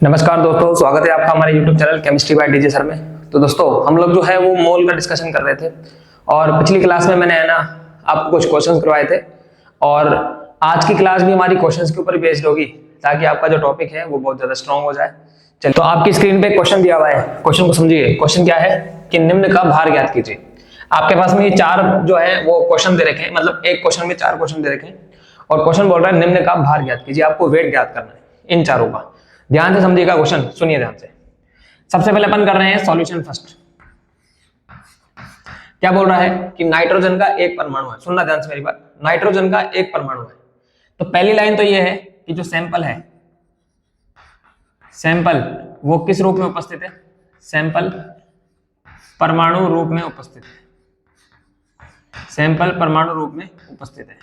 नमस्कार दोस्तों, स्वागत है आपका हमारे YouTube channel chemistry by DJ sir में। तो दोस्तों हम लोग जो है वो मोल का डिस्कशन कर रहे थे और पिछली क्लास में मैंने आपको कुछ क्वेश्चंस करवाए थे और आज की क्लास भी हमारी क्वेश्चंस के ऊपर बेस्ड होगी ताकि आपका जो टॉपिक है वो बहुत ज्यादा स्ट्रॉन्ग हो जाए। चलिए, तो आपकी स्क्रीन पे क्वेश्चन दिया हुआ है, क्वेश्चन को समझिए। क्वेश्चन क्या है कि निम्न का भार ज्ञात कीजिए। आपके पास में ये चार जो है वो क्वेश्चन दे रखे हैं, मतलब एक क्वेश्चन में चार क्वेश्चन दे रखे हैं और क्वेश्चन बोल रहा है निम्न का भार ज्ञात कीजिए। आपको वेट ज्ञात करना है इन चारों का। ध्यान से समझिएगा क्वेश्चन, सुनिए ध्यान से। सबसे पहले अपन कर रहे हैं सॉल्यूशन फर्स्ट। क्या बोल रहा है कि नाइट्रोजन का एक परमाणु है। सुनना ध्यान से मेरी बात, नाइट्रोजन का एक परमाणु है। तो पहली लाइन तो ये है कि जो सैंपल है, सैंपल वो किस रूप में उपस्थित है? सैंपल परमाणु रूप में उपस्थित है। सैंपल परमाणु रूप में उपस्थित है।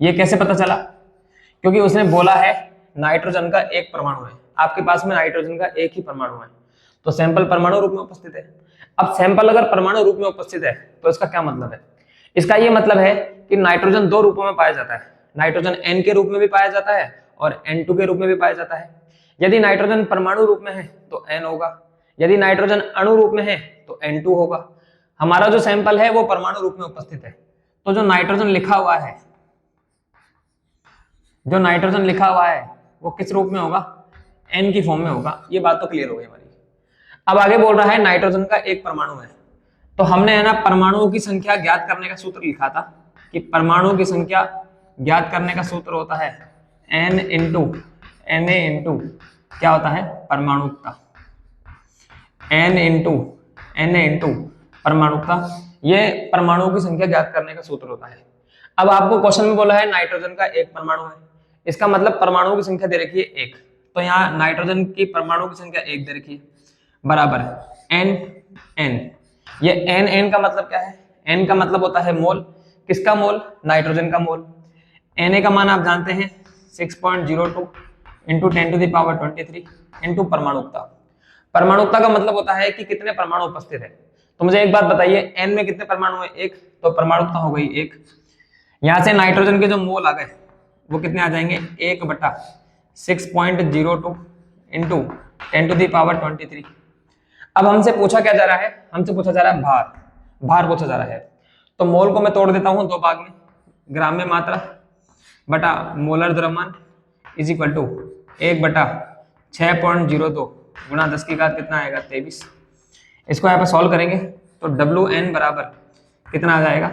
ये कैसे पता चला? क्योंकि उसने बोला है नाइट्रोजन का एक परमाणु है। आपके पास में नाइट्रोजन का एक ही परमाणु है, तो सैंपल परमाणु रूप में उपस्थित है। अब सैंपल अगर परमाणु रूप में उपस्थित है तो इसका क्या मतलब है? इसका ये मतलब है कि नाइट्रोजन दो रूपों में पाया जाता है। नाइट्रोजन N के रूप में भी पाया जाता है और N2 के रूप में भी पाया जाता है। यदि नाइट्रोजन परमाणु रूप में है तो N होगा, यदि नाइट्रोजन अणु रूप में है तो N2 होगा। हमारा जो सैंपल है वो परमाणु रूप में उपस्थित है, तो जो नाइट्रोजन लिखा हुआ है, जो नाइट्रोजन लिखा हुआ है वो किस रूप में होगा? N की फॉर्म में होगा। ये बात तो क्लियर हो गई हमारी। अब आगे बोल रहा है नाइट्रोजन का एक परमाणु है, तो हमने है ना परमाणुओं की संख्या ज्ञात करने का सूत्र लिखा था कि परमाणुओं की संख्या ज्ञात करने का सूत्र होता है N इंटू Na इंटू क्या होता है? परमाणुकता। N इंटू Na इंटू परमाणुकता, ये परमाणुओं की संख्या ज्ञात करने का सूत्र होता है। अब आपको क्वेश्चन में बोला है नाइट्रोजन का एक परमाणु है, इसका मतलब परमाणुओं की संख्या दे रखी है एक, तो यहाँ नाइट्रोजन की परमाणु की संख्या एक दे रखी है, बराबर N N। ये N N का मतलब क्या है? N का मतलब होता है मोल। किसका मोल? नाइट्रोजन का मोल। Na का मान आप जानते हैं 6.02 इंटू 10⁻23 इंटू परमाणुकता। परमाणुकता का मतलब होता है कि कितने परमाणु उपस्थित है। तो मुझे एक बात बताइए, N में कितने परमाणु है? एक, तो परमाणुकता हो गई एक। यहां से नाइट्रोजन के जो मोल आ गए वो कितने आ जाएंगे? 1/6.02 इंटू 10⁻23। अब हमसे पूछा क्या जा रहा है? हमसे पूछा जा रहा है भार। भार पूछा जा रहा है, तो मोल को मैं तोड़ देता हूं दो भाग में, ग्राम में मात्रा बटा मोलर द्रव्यमान इज इक्वल टू 1/6.02 गुणा 10 की घात कितना आएगा? 23। इसको यहाँ पे सॉल्व करेंगे तो WN बराबर कितना आ जाएगा?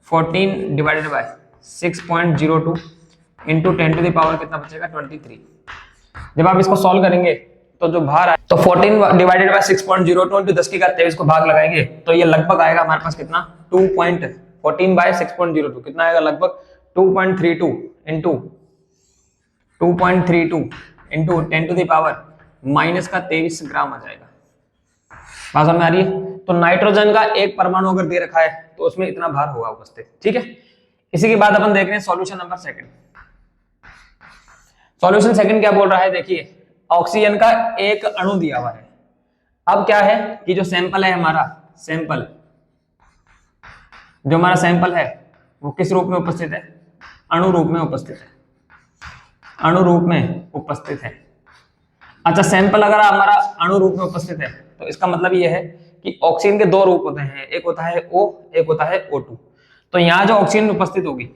14 डिवाइडेड बाय 6.02 इंटू 10⁻ कितना बचेगा? 23। जब आप इसको सॉल्व करेंगे तो जो भार आए तो 14 डिवाइडेड बाय 6.02 इंटू 10 की घात 23 को भाग लगाएंगे तो ये लगभग आएगा हमारे पास कितना? 2.14 बाय 6.02 कितना आएगा? लगभग 2.32 इंटू 2.32 इंटू 10⁻³ ग्राम आ जाएगा। बात समझ में आ रही है? तो नाइट्रोजन का एक परमाणु अगर दे रखा है तो उसमें इतना भार होगा उपस्थित। ठीक है, इसी के बाद अपन देख रहे हैं solution number second. Solution second क्या बोल रहा है? देखिए, ऑक्सीजन का एक अणु दिया हुआ है। अब क्या है कि जो सैंपल है हमारा, सैंपल जो हमारा सैंपल है वो किस रूप में उपस्थित है? अणु रूप में उपस्थित है। अणु रूप में उपस्थित है। अच्छा, सैंपल अगर हमारा अणु रूप में उपस्थित है तो इसका मतलब ये है कि ऑक्सीजन के दो रूप होते हैं, एक होता है O, एक होता है O2। तो यहाँ जो ऑक्सीजन उपस्थित होगी,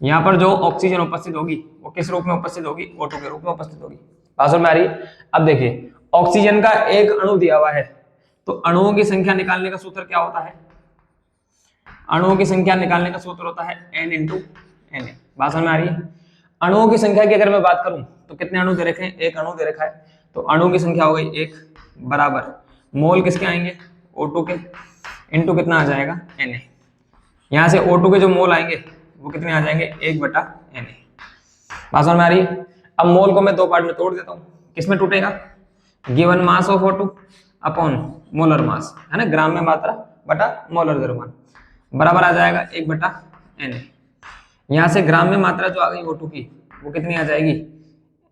यहाँ पर जो ऑक्सीजन उपस्थित होगी वो किस रूप में उपस्थित होगी? O2 के रूप में उपस्थित होगी। बात समझ में आ रही है? अब देखिए, ऑक्सीजन का एक अणु दिया हुआ है, तो अणुओं की संख्या निकालने का सूत्र क्या होता है? अणुओं की संख्या निकालने का सूत्र होता है N इंटू Na। बात समझ में आ रही है? अणुओं की संख्या की अगर मैं बात करूं तो कितने अणु दे रखे हैं? एक अणु दे रखा है, तो अणु की संख्या हो गई एक, बराबर मोल किसके आएंगे? O2 के, इंटू कितना आ जाएगा? Na। यहां से O2 के जो मोल आएंगे वो कितने आ जाएंगे? 1/Na। बात समझ में आ रही है? अब मोल को मैं दो पार्ट में तोड़ देता हूं। किसमें टूटेगा? Given mass of O2 upon molar mass, है ना, ग्राम में मात्रा बटा मोलर द्रव्यमान, बराबर आ जाएगा 1/Na। यहां से ग्राम में मात्रा जो आ गई O2 की वो कितनी आ जाएगी?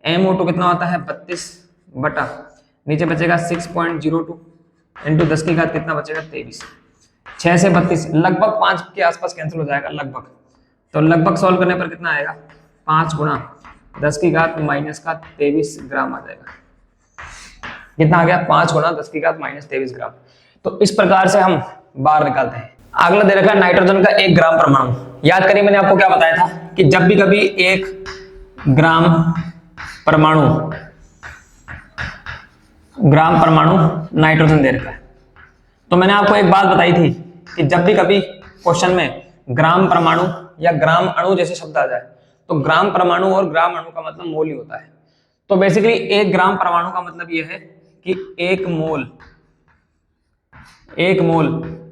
MO2 कितना होता है? 32 बटा नीचे बचेगा 6.02 इंटू 10 की घात कितना बचेगा? 23। 6 से 32 लगभग 5 के आसपास कैंसिल हो जाएगा लगभग, तो लगभग सॉल्व करने पर कितना आएगा? 5 गुणा 10 की घात -23 ग्राम आ जाएगा। कितना आ गया 5 गुना 10⁻³ ग्राम। तो इस प्रकार से हम बार निकालते हैं। अगला दे रखा है नाइट्रोजन का 1 ग्राम परमाणु। याद करिए मैंने आपको क्या बताया था कि जब भी कभी 1 ग्राम परमाणु नाइट्रोजन दे रखा है, तो मैंने आपको एक बात बताई थी कि जब भी कभी क्वेश्चन में ग्राम परमाणु या ग्राम अणु जैसे शब्द आ जाए तो ग्राम परमाणु और ग्राम अणु का मतलब मोल ही होता है। तो बेसिकली 1 ग्राम परमाणु का मतलब यह है कि 1 मोल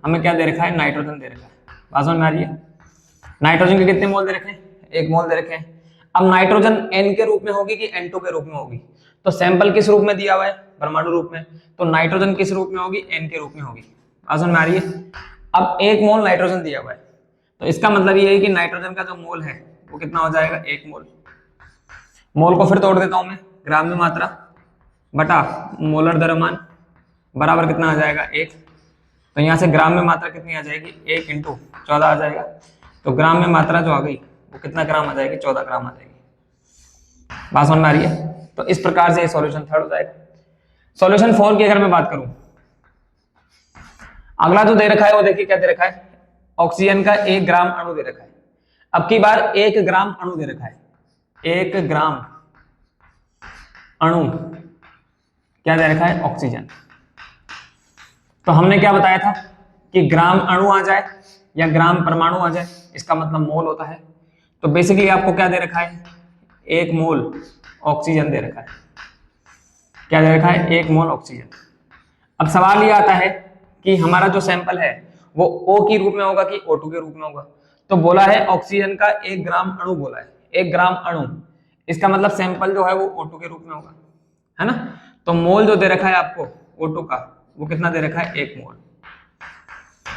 हमें क्या दे रखा है, नाइट्रोजन दे रखा है। बात समझ में आ रही है? नाइट्रोजन के कितने मोल दे रखे हैं? 1 मोल दे रखे हैं। अब नाइट्रोजन N के रूप में होगी कि N2 के रूप में होगी? तो सैंपल किस रूप में दिया हुआ है? परमाणु रूप में। तो नाइट्रोजन किस रूप में होगी? N के रूप में होगी। बात समझ में आ रही है? अब 1 मोल नाइट्रोजन दिया हुआ है, तो इसका मतलब ये है कि नाइट्रोजन का जो मोल है वो कितना हो जाएगा? 1 मोल। मोल को फिर तोड़ देता हूं मैं, ग्राम में मात्रा बटा मोलर द्रव्यमान बराबर कितना आ जाएगा? 1। तो यहाँ से ग्राम में मात्रा कितनी आ जाएगी? 1 × 14 आ जाएगा। तो ग्राम में मात्रा जो आ गई वो कितना ग्राम आ जाएगी? 14 ग्राम आ जाएगी। बात समझ में आ रही है? तो इस प्रकार से ये सॉल्यूशन 3 हो जाएगा। सॉल्यूशन 4 की अगर मैं बात करूं, अगला जो दे रखा है वो देखिए क्या दे रखा है, ऑक्सीजन का 1 ग्राम अणु दे रखा है। अब की बार 1 ग्राम अणु दे रखा है, 1 ग्राम अणु क्या दे रखा है? ऑक्सीजन। तो हमने क्या बताया था कि ग्राम अणु आ जाए या ग्राम परमाणु आ जाए इसका मतलब मोल होता है। तो बेसिकली आपको क्या दे रखा है? 1 मोल ऑक्सीजन दे रखा है। क्या दे रखा है? 1 मोल ऑक्सीजन। अब सवाल ये आता है कि हमारा जो सैंपल है वो O के रूप में होगा कि O2 के रूप में होगा? तो बोला है ऑक्सीजन का 1 ग्राम अणु बोला है, 1 ग्राम अणु, इसका मतलब सैंपल जो है वो O2 के रूप में होगा, है ना? तो मोल जो दे रखा है आपको O2 का वो कितना दे रखा है? 1 मोल।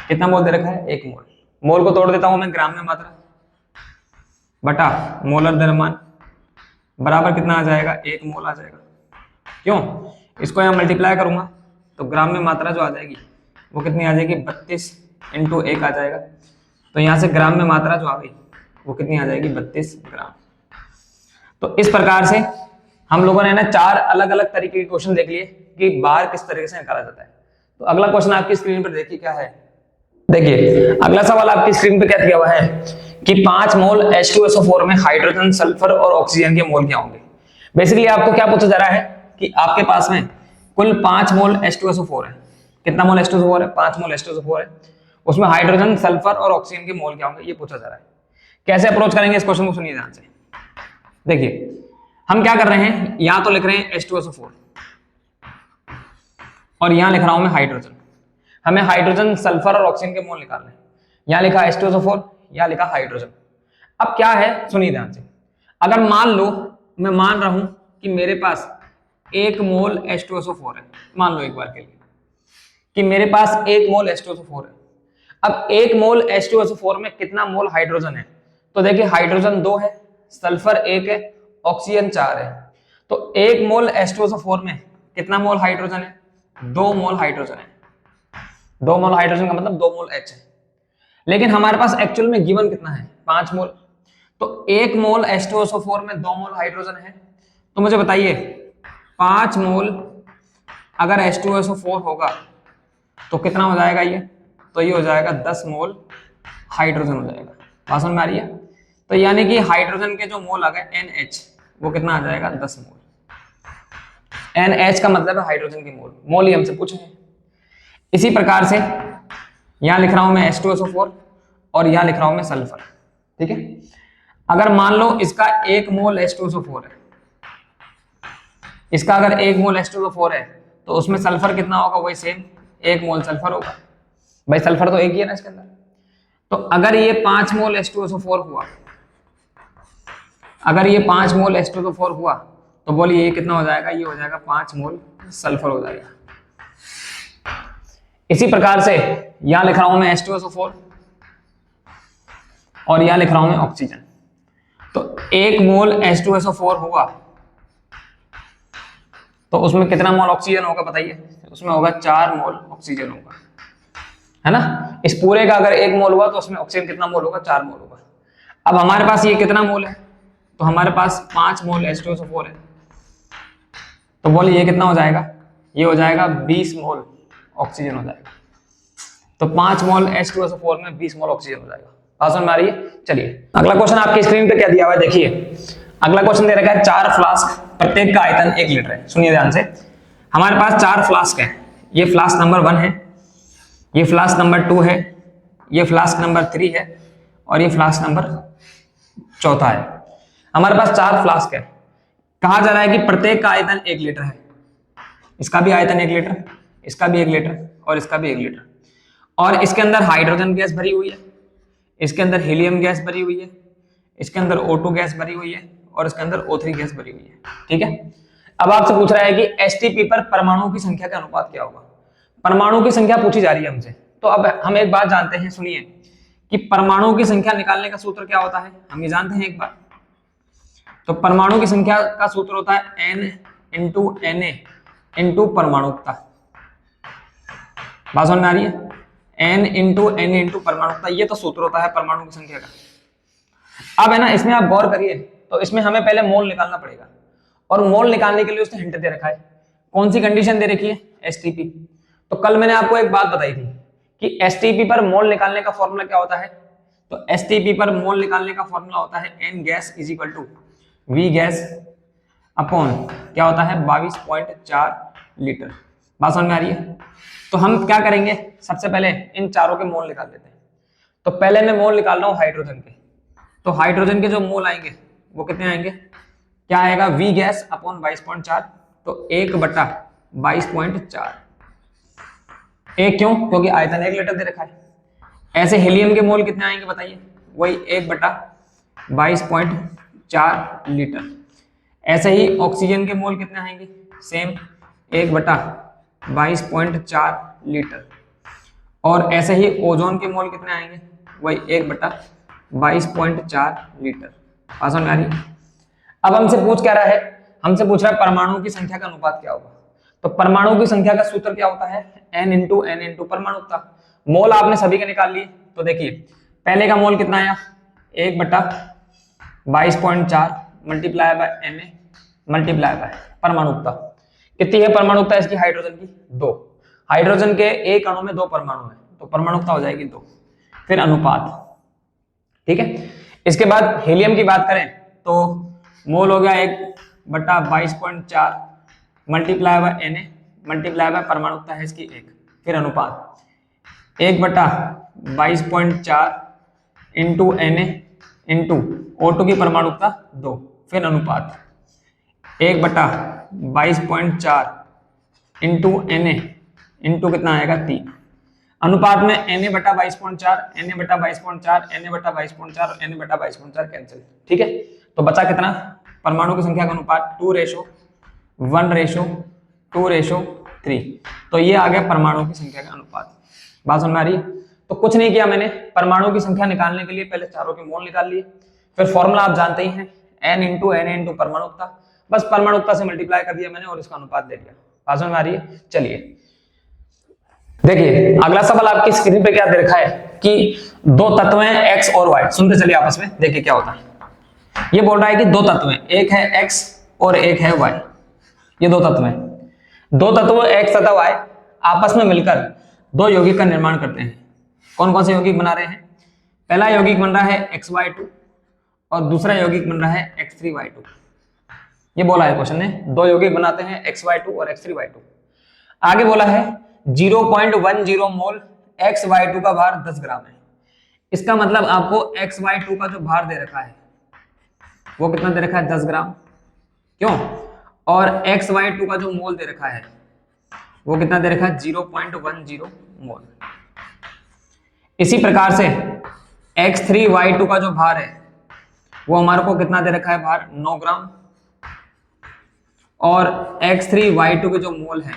कितना मोल दे रखा है? 1 मोल। मोल को तोड़ देता हूं मैं ग्राम में मात्रा बटा मोलर द्रव्यमान बराबर कितना आ जाएगा? 1 मोल आ जाएगा। क्यों? इसको यहां मल्टीप्लाई करूंगा तो ग्राम में मात्रा जो आ जाएगी वो कितनी आ जाएगी? 32 × 1 आ जाएगा। तो यहां से ग्राम में मात्रा जो आ गई वो कितनी आ जाएगी? 32 ग्राम। तो इस प्रकार से हम लोगों ने ना 4 अलग अलग तरीके के क्वेश्चन देख लिए कि बार किस तरीके से निकाला जाता है। तो अगला क्वेश्चन आपकी स्क्रीन पर देखिए क्या है। देखिए अगला सवाल आपकी स्क्रीन पे क्या दिया हुआ है कि 5 मोल H2SO4 में हाइड्रोजन, सल्फर और ऑक्सीजन के मोल क्या होंगे। बेसिकली आपको क्या पूछा जा रहा है कि आपके पास में कुल 5 मोल H2SO4 है। कितना मोल H2SO4 है? 5 मोल H2SO4 है। उसमें हाइड्रोजन, सल्फर और ऑक्सीजन के मोल क्या होंगे ये पूछा जा रहा है। कैसे अप्रोच करेंगे इस क्वेश्चन को, सुनिए ध्यान से। देखिए हम क्या कर रहे हैं, यहां तो लिख रहे हैं H2SO4 और यहां लिख रहा हूं मैं हाइड्रोजन। हमें हाइड्रोजन, सल्फर और ऑक्सीजन के मोल निकालने हैं। यहां लिखा H2SO4, यहां लिखा हाइड्रोजन। अब क्या है, सुनिए ध्यान से। अगर मान लो मैं मान रहा हूं कि मेरे पास 1 मोल H2SO4 है, मान लो एक बार के लिए कि मेरे पास 1 मोल H2SO4 है। अब 1 मोल H2SO4 में कितना मोल हाइड्रोजन है? तो देखिए हाइड्रोजन 2 है, सल्फर 1 है, ऑक्सीजन 4 है। तो 1 मोल H2SO4 में कितना मोल हाइड्रोजन है? 2 मोल हाइड्रोजन है। 2 मोल हाइड्रोजन का मतलब 2 मोल H है। लेकिन हमारे पास एक्चुअल में गिवन कितना है? 5 मोल। तो 1 मोल H2SO4 में 2 मोल हाइड्रोजन है। तो मुझे बताइए 5 मोल अगर H2SO4 होगा तो कितना हो जाएगा ये? तो ये हो जाएगा 10 मोल हाइड्रोजन हो जाएगा। बात समझ में आ रही है? तो यानी कि हाइड्रोजन के जो मोल आ गए NH, वो कितना आ जाएगा? 10 मोल। NH का मतलब है हाइड्रोजन के मोल। मोल ही हमसे पूछे हैं। इसी प्रकार से यहां लिख रहा हूं मैं H2SO4 और यहां लिख रहा हूं मैं सल्फर। ठीक है, अगर मान लो इसका 1 मोल H2SO4 है, इसका अगर 1 मोल H2SO4 है तो उसमें सल्फर कितना होगा? वही सेम 1 मोल सल्फर होगा। भाई सल्फर तो एक ही है ना इसके अंदर। तो अगर ये 5 मोल H2SO4 हुआ, अगर ये 5 मोल H2SO4 हुआ तो बोलिए ये कितना हो जाएगा? ये हो जाएगा 5 मोल सल्फर हो जाएगा। इसी प्रकार से यहां लिख रहा हूं मैं H2SO4 और यहां लिख रहा हूं मैं ऑक्सीजन। तो 1 मोल H2SO4 हुआ तो उसमें कितना मोल ऑक्सीजन होगा बताइए? उसमें होगा 4 मोल ऑक्सीजन होगा, है ना। इस पूरे का अगर 1 मोल हुआ तो उसमें ऑक्सीजन कितना मोल होगा? 4 मोल होगा। अब हमारे पास ये कितना मोल है? तो हमारे पास 5 मोल H2SO4 है। तो बोलिए ये कितना हो जाएगा? ये हो जाएगा 20 मोल ऑक्सीजन हो जाएगा। तो 5 मोल H2SO4 में 20 मोल ऑक्सीजन हो जाएगा। बात समझ में आ रही है? चलिए अगला क्वेश्चन आपकी स्क्रीन पे क्या दिया हुआ है देखिए। अगला क्वेश्चन दे रखा है 4 फ्लास्क, प्रत्येक का आयतन 1 लीटर है। सुनिए ध्यान से, हमारे पास 4 फ्लास्क है। ये फ्लास्क नंबर 1 है, ये फ्लास्क नंबर 2 है, ये फ्लास्क नंबर 3 है और ये फ्लास्क नंबर 4 है। हमारे पास 4 फ्लास्क है। कहा जा रहा है कि प्रत्येक का आयतन 1 लीटर है। इसका भी आयतन 1 लीटर, इसका भी 1 लीटर और इसका भी 1 लीटर। और इसके अंदर हाइड्रोजन गैस भरी हुई है, इसके अंदर हीलियम गैस भरी हुई है, इसके अंदर O2 गैस भरी हुई है और इसके अंदर O3 गैस भरी हुई है। ठीक है। अब आपसे पूछ रहा है कि एसटीपी पर परमाणुओं की संख्या का अनुपात क्या होगा। परमाणुओं की संख्या पूछी जा रही है हमसे। तो अब हम एक बात जानते हैं, सुनिए कि परमाणुओं की संख्या निकालने का सूत्र क्या होता है, हम ये जानते हैं एक बार। तो परमाणु की संख्या का सूत्र होता है N इंटू Na इंटू परमाणुकता। बात समझ में आ रही है? N इंटू Na इंटू परमाणुकता, ये तो सूत्र होता है परमाणु की संख्या का। अब है ना, इसमें आप गौर करिए, तो इसमें हमें पहले मोल निकालना पड़ेगा और मोल निकालने के लिए उसने हिंट दे रखा है। कौन सी कंडीशन दे रखी है? एसटीपी। तो कल मैंने आपको एक बात बताई थी कि एसटीपी पर मोल निकालने का फॉर्मूला क्या होता है। तो एसटीपी पर मोल निकालने का फॉर्मूला होता है n gas is equal to V gas upon क्या होता है 22.4 लीटर। बात समझ में आ रही है? तो हम क्या करेंगे, सबसे पहले इन चारों के मोल निकाल लेते हैं। तो पहले मैं मोल निकाल रहा हूं हाइड्रोजन के। तो हाइड्रोजन के जो मोल आएंगे वो कितने आएंगे, क्या आएगा, वी गैस अपॉन 22.4। तो 1/22.4। एक क्यों? क्योंकि आयतन 1 लीटर दे रखा है। ऐसे हीलियम के मोल कितने आएंगे बताइए, वही 1/22.4 लीटर। ऐसे ही ऑक्सीजन के मोल कितने आएंगे, सेम 1/22.4 लीटर। और ऐसे ही ओजोन के मोल कितने आएंगे, वही 1/22.4 लीटर। बात समझ में आ रही? अब हमसे पूछ क्या रहा है, हमसे पूछ रहा है परमाणुओं की संख्या का अनुपात क्या होगा। तो परमाणु की संख्या का सूत्र क्या होता है, N इंटू Na इंटू परमाणुकता। मोल आपने सभी के निकाल लिए। तो देखिए पहले का मोल कितना आया, 1/22.4 multiply by Na multiply by परमाणुकता। कितनी है परमाणुकता इसकी, हाइड्रोजन की 2। हाइड्रोजन के एक अणु में 2 परमाणु है, तो परमाणुकता हो जाएगी 2। फिर अनुपात, ठीक है। इसके बाद हीलियम की बात करें तो मोल हो गया 1/22.4 multiply by Na multiply by परमाणुकता है इसकी 1। फिर अनुपात 1/22.4 इंटू Na इंटू O2 की परमाणुकता 2। फिर अनुपात 1/22.4 इंटू Na इंटू कितना आएगा 3। अनुपात में Na/22.4 Na/22.4 Na/22.4 Na/22.4 cancel. ठीक है, तो बचा कितना, परमाणु की संख्या का अनुपात 2:1:2:3। तो ये आ गया परमाणु की संख्या का अनुपात। बात समझ में आ रही है? तो कुछ नहीं किया मैंने, परमाणु की संख्या निकालने के लिए पहले चारों के मोल निकाल लिए। फिर फॉर्मूला आप जानते ही हैं, N इंटू Na इंटू परमाणुकता। बस परमाणुकता से मल्टीप्लाई कर दिया मैंने और इसका अनुपात दे दिया। बात समझ में आ रही है? चलिए देखिए अगला सवाल आपकी स्क्रीन पे क्या दे रखा है कि 2 तत्व हैं X और Y। सुनते चलिए आपस में, देखिए क्या होता है। ये बोल रहा है कि 2 तत्व हैं, एक है X और एक है Y। ये 2 तत्व हैं। 2 तत्व X तथा Y आपस में मिलकर 2 यौगिक का निर्माण करते हैं। कौन कौन से यौगिक बना रहे हैं? पहला यौगिक बन रहा है XY2 और दूसरा यौगिक बन रहा है X3Y2। ये बोला है क्वेश्चन ने, 2 यौगिक बनाते हैं XY2 और X3Y2। आगे बोला है 0.10 मोल XY2 का भार 10 ग्राम है। इसका मतलब आपको XY2 का जो भार दे रखा है वो कितना दे रखा है, 10 ग्राम। क्यों? और XY2 का जो मोल दे रखा है वो कितना दे रखा है, 0.10 मोल। इसी प्रकार से X3Y2 का जो भार है वो हमारे को कितना दे रखा है, भार 9 ग्राम। और X3Y2 के जो मोल है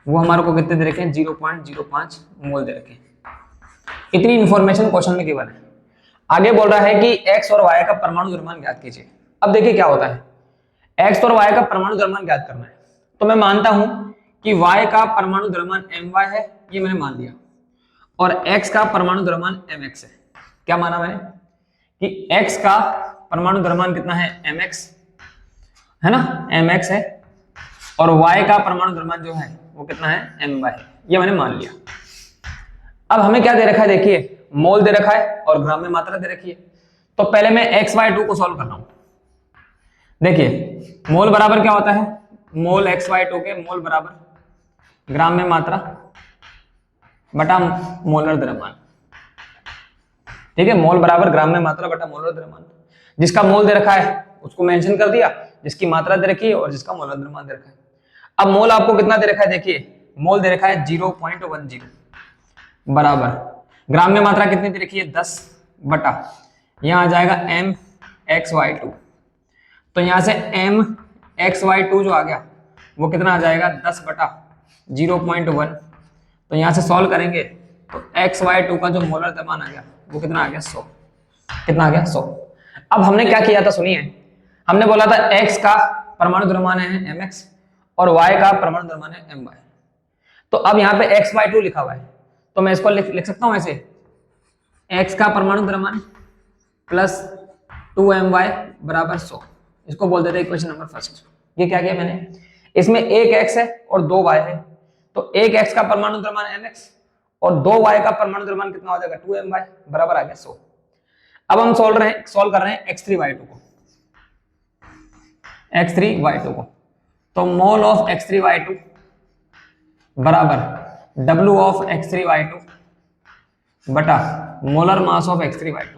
वो हमारे को कितने दे रखे हैं, 0.05 मोल दे रखे हैं। इतनी इंफॉर्मेशन क्वेश्चन में गिवन है। आगे बोल रहा है कि X और Y का परमाणु द्रव्यमान ज्ञात कीजिए। अब देखिए क्या होता है, X और Y का परमाणु द्रव्यमान ज्ञात करना है। तो मैं मानता हूं कि Y का परमाणु द्रव्यमान My है, ये मैंने मान लिया, और X का परमाणु द्रव्यमान Mx है। क्या माना मैंने कि X का परमाणु द्रव्यमान कितना है, Mx है ना, Mx है। और y का परमाणु द्रव्यमान जो है वो कितना है my, ये मैंने मान लिया। अब हमें क्या दे रखा है, देखिए मोल दे रखा है और ग्राम में मात्रा दे रखी है। तो पहले मैं xy2 को सॉल्व कर रहा हूं। देखिए मोल बराबर क्या होता है, मोल xy2 के मोल बराबर ग्राम में मात्रा बटा मोलर द्रव्यमान। ठीक है, मोल बराबर ग्राम में मात्रा बटा मोलर द्रव्यमान। जिसका मोल दे रखा है उसको मेंशन कर दिया, जिसकी मात्रा दे रखी है और जिसका मोलर द्रव्यमान दे रखा है। अब मोल आपको कितना दे रखा है, देखिए मोल दे रखा है 0.10 बराबर ग्राम में मात्रा कितनी दे रखी है 10 बटा यहां आ जाएगा mxy2। तो यहां से mxy2 जो आ गया वो कितना आ जाएगा 10 बटा 0.1। तो यहां से सॉल्व करेंगे तो xy2 का जो मोलर द्रव्यमान आ गया वो कितना आ गया 100। कितना आ गया 100। अब हमने क्या किया था सुनिए, हमने बोला था x का परमाणु द्रव्यमान है mx और y का परमाणु द्रव्यमान है my। तो अब यहाँ पे xy2 लिखा हुआ है तो मैं इसको लिख सकता हूं ऐसे, x का परमाणु द्रव्यमान प्लस 2my बराबर 100। इसको बोल देते हैं इक्वेशन नंबर फर्स्ट। ये क्या किया मैंने, इसमें एक x है और दो y है, तो एक x का परमाणु द्रव्यमान mx और 2y का परमाणु द्रव्यमान कितना हो जाएगा 2my बराबर आ गया 100। अब हम सॉल्व कर रहे हैं x3y2 को। तो मोल ऑफ x3y2 बराबर W ऑफ x3y2 बटा मोलर मास ऑफ x3y2।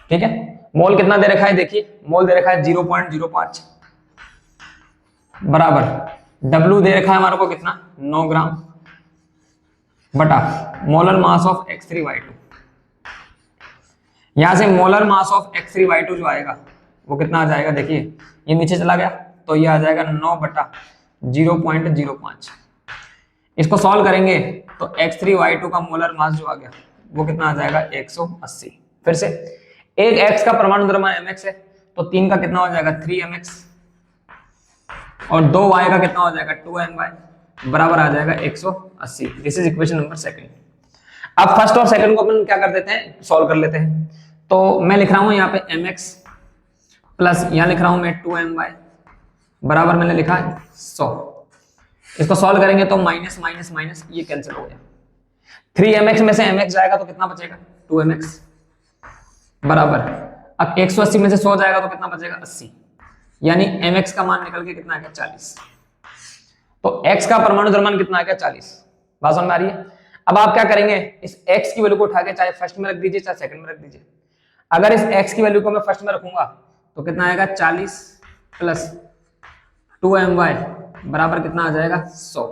ठीक है, मोल कितना दे रखा है, देखिए मोल दे रखा है 0.05 बराबर W दे रखा है हमारे को कितना 9 ग्राम बटा मोलर मास ऑफ x3y2। यहां से मोलर मास ऑफ x3y2 जो आएगा वो कितना आ जाएगा, देखिए ये नीचे चला गया तो ये आ जाएगा 9 बटा 0.05। इसको सॉल्व करेंगे तो x3y2 का मोलर मास जो आ गया वो कितना आ जाएगा 180। फिर से एक x का परमाणु द्रव्यमान mx है तो 3 का कितना हो जाएगा 3mx और 2y का कितना हो जाएगा 2my बराबर आ जाएगा 180। This is equation number second. अब फर्स्ट और सेकंड को अपन क्या कर देते हैं, सॉल्व कर लेते हैं। तो मैं लिख रहा हूं यहाँ पे mx प्लस यहां लिख रहा हूं मैं 2my बराबर मैंने लिखा है 100। इसको सॉल्व करेंगे तो माइनस माइनस माइनस ये कैंसिल हो गया। 3mx में से mx जाएगा तो कितना बचेगा 2mx बराबर, अब 180 में से 100 जाएगा तो कितना बचेगा 80, यानी mx का मान निकल के कितना आ गया 40। तो x का परमाणु द्रव्यमान कितना आ गया 40। बात समझ में आ रही है। अब आप क्या करेंगे, इस x की वैल्यू को उठा के चाहे फर्स्ट में रख दीजिए चाहे सेकंड में रख दीजिए। अगर इस x की वैल्यू को मैं फर्स्ट में रखूंगा तो कितना आएगा 40 प्लस 2my बराबर कितना आ जाएगा 100।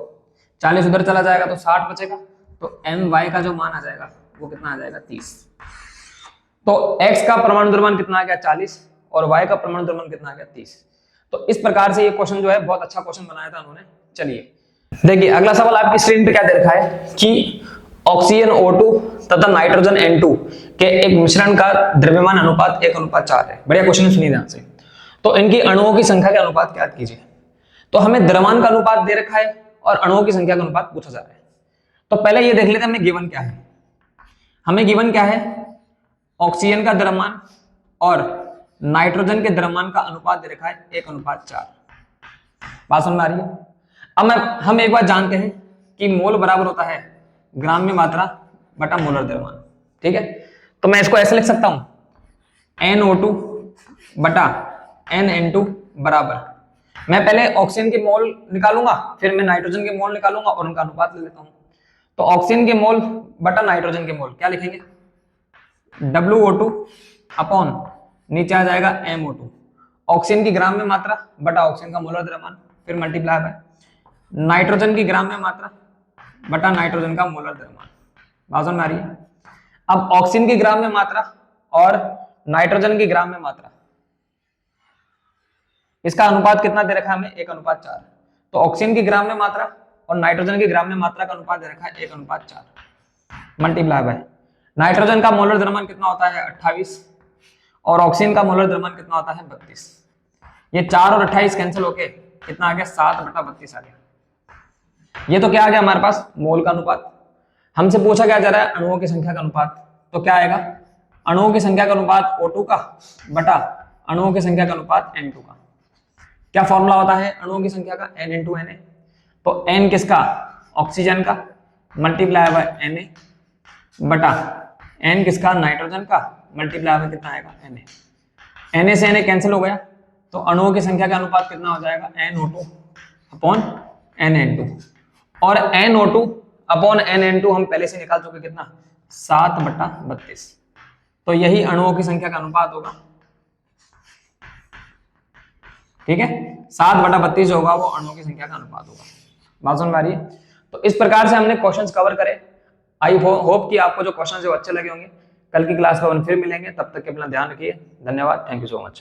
40 उधर चला जाएगा तो 60 बचेगा, तो my का जो मान आ जाएगा वो कितना आ जाएगा 30। तो x का परमाणु द्रव्यमान कितना आ गया 40 और y का परमाणु द्रव्यमान कितना आ गया 30। तो इस प्रकार से ये क्वेश्चन जो है बहुत अच्छा क्वेश्चन बनाया था उन्होंने। चलिए देखिए अगला सवाल आपकी स्क्रीन पे क्या दे रखा है कि ऑक्सीजन O2 तथा नाइट्रोजन N2 के एक मिश्रण का द्रव्यमान अनुपात 1:4 है। बढ़िया क्वेश्चन है, सुनिए ध्यान से। तो इनकी अणुओं की संख्या के अनुपात ज्ञात कीजिए। तो हमें द्रव्यमान का अनुपात दे रखा है और अणुओं की संख्या का अनुपात पूछा जा रहा है। तो पहले ये देख लेते हैं हमें गिवन क्या है। हमें गिवन क्या है, ऑक्सीजन का द्रव्यमान और नाइट्रोजन के द्रव्यमान का अनुपात दे रखा है 1:4। बात समझ में आ रही है। अब हम एक बात जानते हैं कि मोल बराबर होता है ग्राम में मात्रा बटा मोलर द्रव्यमान। ठीक है, तो मैं इसको ऐसे लिख सकता हूं NO2 बटा NN2 बराबर, मैं पहले ऑक्सीजन के मोल निकालूंगा फिर मैं नाइट्रोजन के मोल निकालूंगा और उनका अनुपात ले लेता हूं। तो ऑक्सीजन के मोल बटा नाइट्रोजन के मोल क्या लिखेंगे, WO2 अपॉन नीचे आ जाएगा MO2, ऑक्सीजन की ग्राम में मात्रा बटा ऑक्सीजन का मोलर द्रव्यमान, फिर मल्टीप्लाई बाय नाइट्रोजन की ग्राम में मात्रा बटा नाइट्रोजन का मोलर द्रव्यमान। बात समझ में आ रही है। अब ऑक्सीजन की ग्राम में मात्रा और नाइट्रोजन की ग्राम में मात्रा, इसका अनुपात कितना दे रखा है हमें 1:4। तो ऑक्सीजन की ग्राम में मात्रा और नाइट्रोजन की ग्राम में मात्रा का अनुपात दे रखा है 1:4 मल्टीप्लाई बाय नाइट्रोजन का मोलर द्रव्यमान कितना होता है 28 और ऑक्सीजन का मोलर द्रव्यमान कितना होता है 32। ये 4 और 28 कैंसिल होके कितना आ गया 7/32 आ गया। ये तो क्या आ गया हमारे पास मोल का अनुपात। हमसे पूछा क्या जा रहा है अणुओं की संख्या का अनुपात, तो क्या आएगा अणुओं की संख्या का अनुपात O2 का बटा अणुओं की संख्या का अनुपात N2 का। क्या फॉर्मूला होता है अणुओं की संख्या का, n इंटू Na। तो n किसका, ऑक्सीजन का, मल्टीप्लाई बाय Na बटा n किसका, नाइट्रोजन का, मल्टीप्लाई बाय कितना आएगा, Na। Na से Na कैंसिल हो गया, तो अणुओं की संख्या का अनुपात कितना हो जाएगा, NO2 अपॉन NN2। और NO2 अपॉन NN2 हम पहले से निकाल चुके, कितना, 7/32। तो यही अणुओं की संख्या का अनुपात होगा। ठीक है, 7/32 होगा वो अणुओं की संख्या का अनुपात होगा। बात समझ में आ रही है? तो इस प्रकार से हमने क्वेश्चंस कवर करे। आई होप कि आपको जो क्वेश्चंस है वो अच्छे लगे होंगे। कल की क्लास में अपन फिर मिलेंगे, तब तक के अपना ध्यान रखिए। धन्यवाद, थैंक यू सो मच।